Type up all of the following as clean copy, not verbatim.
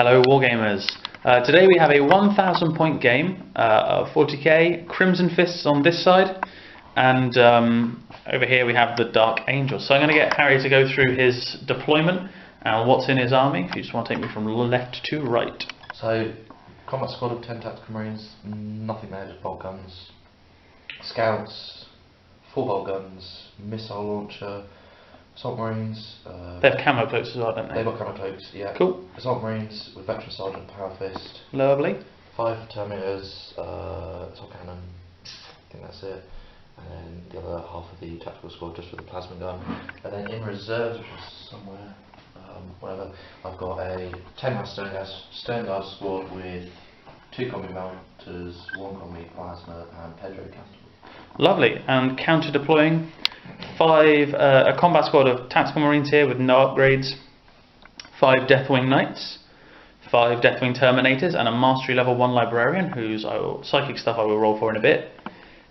Hello Wargamers. Today we have a 1000 point game of 40k, Crimson Fists on this side, and over here we have the Dark Angels. So I'm going to get Harry to go through his deployment and what's in his army, if you just want to take me from left to right. So, combat squad of 10 tactical marines, nothing there, just bolt guns. Scouts, 4 bolt guns, missile launcher, assault marines. They have camo cloaks as well, don't they? They've got camo cloaks, yeah. Cool. Assault marines with veteran sergeant, power fist. Lovely. 5 Terminators, assault cannon. I think that's it. And then the other half of the tactical squad just with a plasma gun. And then in reserves, which is somewhere, whatever, I've got a 10-man stern guard squad with 2 combi melters, 1 combi plasma, and Pedro Kantor. Lovely. And counter deploying, a combat squad of tactical marines here with no upgrades, 5 Deathwing Knights, 5 Deathwing Terminators, and a mastery level 1 Librarian, whose psychic stuff I will roll for in a bit.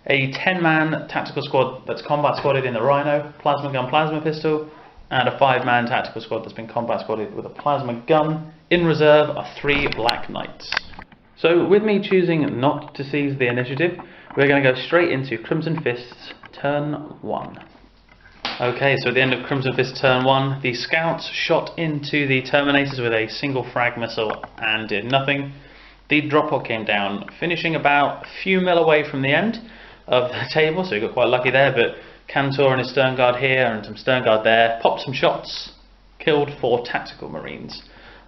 A 10-man tactical squad that's combat squadded in the Rhino, plasma gun, plasma pistol, and a 5-man tactical squad that's been combat squadded with a plasma gun. In reserve are 3 Black Knights. So with me choosing not to seize the initiative, we're going to go straight into Crimson Fists turn 1. Okay, so at the end of Crimson Fist turn 1, the scouts shot into the Terminators with a single frag missile and did nothing. The drop pod came down, finishing about a few mil away from the end of the table, so we got quite lucky there, but Kantor and his stern guard here and some stern guard there popped some shots, killed 4 tactical marines.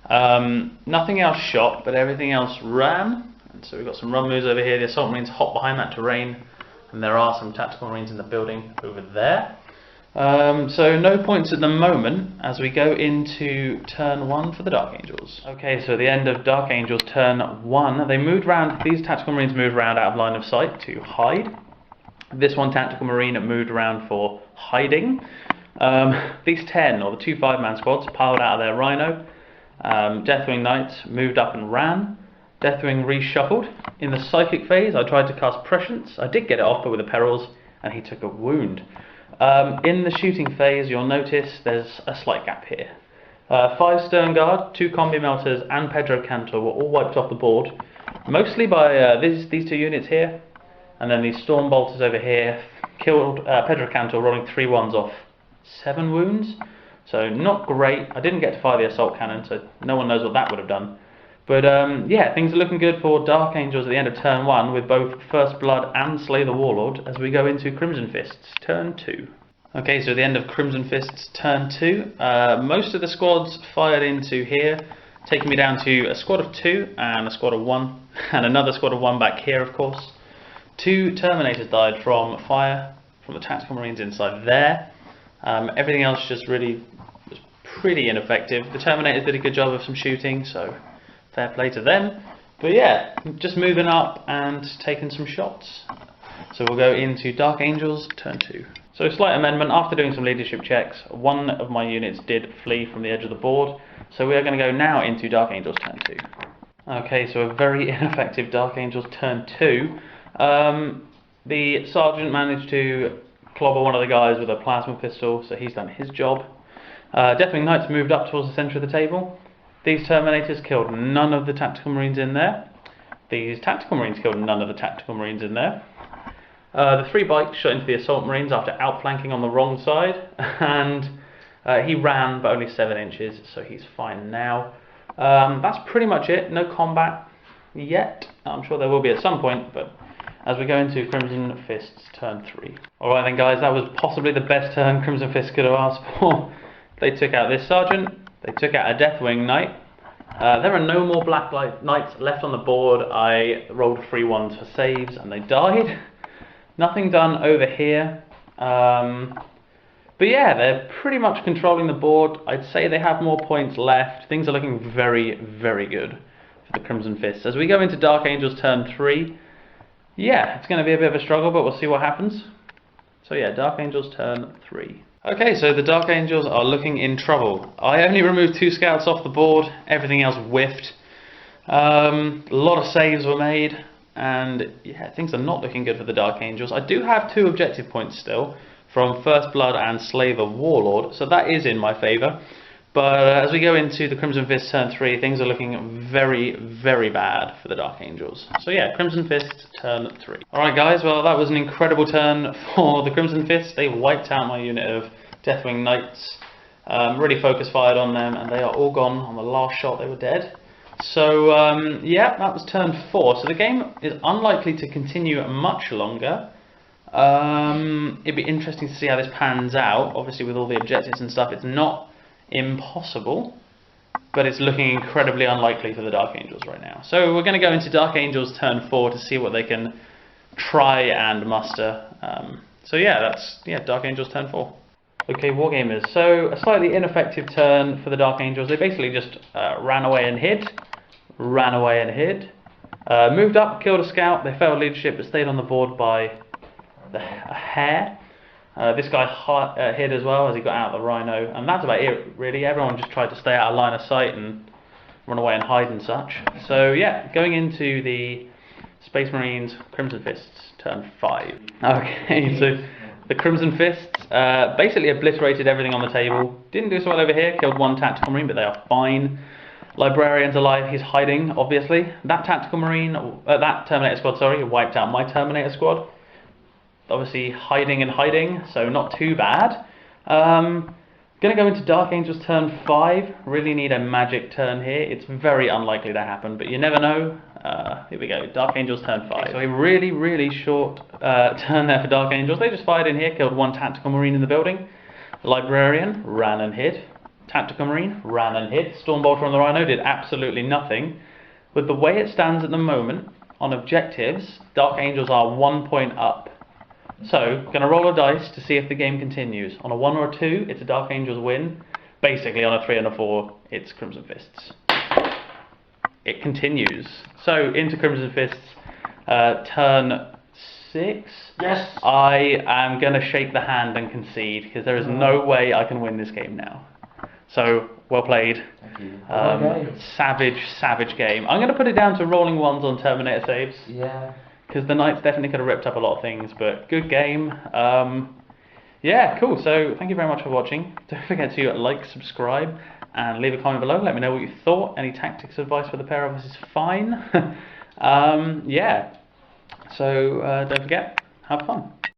Nothing else shot, but everything else ran, and so we've got some run moves over here. The assault marines hop behind that terrain, and there are some tactical marines in the building over there. So no points at the moment as we go into turn 1 for the Dark Angels. Okay, so the end of Dark Angels turn 1, they moved round, these tactical marines moved around out of line of sight to hide. This one tactical marine moved around for hiding. These 10, or the 2 5-man squads, piled out of their Rhino. Deathwing Knights moved up and ran. Deathwing reshuffled. In the psychic phase I tried to cast Prescience. I did get it off, but with the perils, and he took a wound. In the shooting phase you'll notice there's a slight gap here. 5 Stern Guard, 2 Combi Melters and Pedro Kantor were all wiped off the board, mostly by these 2 units here, and then these Storm Bolters over here killed Pedro Kantor, rolling 3 1s off 7 wounds, so not great. I didn't get to fire the Assault Cannon, so no one knows what that would have done. But yeah, things are looking good for Dark Angels at the end of turn 1 with both First Blood and Slay the Warlord as we go into Crimson Fists turn 2. Okay, so at the end of Crimson Fists turn 2, most of the squads fired into here, taking me down to a squad of 2 and a squad of 1, and another squad of 1 back here of course. 2 Terminators died from fire from the tactical marines inside there. Everything else just really was pretty ineffective. The Terminators did a good job of some shooting, so fair play to them. But yeah, just moving up and taking some shots. So we'll go into Dark Angels turn 2. So slight amendment, after doing some leadership checks, one of my units did flee from the edge of the board. So we are going to go now into Dark Angels turn 2. Okay, so a very ineffective Dark Angels turn 2. The sergeant managed to clobber one of the guys with a plasma pistol, so he's done his job. Deathwing Knights moved up towards the centre of the table. These Terminators killed none of the tactical marines in there. These tactical marines killed none of the tactical marines in there. The 3 bikes shot into the assault marines after outflanking on the wrong side, and he ran but only 7 inches, so he's fine now. That's pretty much it. No combat yet. I'm sure there will be at some point, but as we go into Crimson Fists turn 3. Alright then guys, that was possibly the best turn Crimson Fists could have asked for. They took out this sergeant, they took out a Deathwing Knight. There are no more Black Knights left on the board. I rolled 3 1s for saves and they died. Nothing done over here. But yeah, they're pretty much controlling the board. I'd say they have more points left. Things are looking very, very good for the Crimson Fists. As we go into Dark Angels turn 3, yeah, it's going to be a bit of a struggle, but we'll see what happens. So yeah, Dark Angels turn 3. Okay, so the Dark Angels are looking in trouble. I only removed 2 scouts off the board, everything else whiffed. A lot of saves were made, and yeah, things are not looking good for the Dark Angels. I do have 2 objective points still, from First Blood and Slay the Warlord, so that is in my favour. But as we go into the Crimson Fist turn 3, things are looking very, very bad for the Dark Angels. So yeah, Crimson Fist turn 3. Alright guys, well that was an incredible turn for the Crimson Fist. They wiped out my unit of Deathwing Knights. Really focus fired on them, and they are all gone. On the last shot they were dead. So yeah, that was turn 4. So the game is unlikely to continue much longer. It'd be interesting to see how this pans out. Obviously with all the objectives and stuff, it's not impossible, but it's looking incredibly unlikely for the Dark Angels right now. So we're going to go into Dark Angels turn 4 to see what they can try and muster. So yeah, that's Dark Angels turn 4. Okay, Wargamers, so a slightly ineffective turn for the Dark Angels. They basically just ran away and hid, moved up, killed a scout. They failed leadership but stayed on the board by a hair. This guy hid as well as he got out of the Rhino, and that's about it really. Everyone just tried to stay out of line of sight and run away and hide and such. So yeah, going into the Space Marines Crimson Fists turn 5. Okay, so the Crimson Fists basically obliterated everything on the table. Didn't do so well over here, killed one Tactical Marine, but they are fine. Librarian's alive, he's hiding, obviously. That Tactical Marine, that Terminator squad, sorry, wiped out my Terminator squad. Obviously hiding, so not too bad. Gonna go into Dark Angels turn 5. Really need a magic turn here. It's very unlikely to happen, but you never know. Here we go, Dark Angels turn 5. So a really, really short turn there for Dark Angels. They just fired in here, killed one Tactical Marine in the building. The Librarian ran and hid. Tactical Marine ran and hid. Stormbolter on the Rhino did absolutely nothing. With the way it stands at the moment, on objectives, Dark Angels are 1 point up. So, going to roll a dice to see if the game continues. On a 1 or a 2, it's a Dark Angels win. Basically, on a 3 and a 4, it's Crimson Fists. It continues. So, into Crimson Fists, turn 6. Yes! I am going to shake the hand and concede, because there is no way I can win this game now. So, well played. Thank you. Savage game. I'm going to put it down to rolling ones on Terminator saves. Yeah. Because the Knights definitely could have ripped up a lot of things, but good game. Yeah, cool. So thank you very much for watching. Don't forget to like, subscribe, and leave a comment below. Let me know what you thought. Any tactics advice for the pair of us is fine. Yeah. So don't forget, have fun.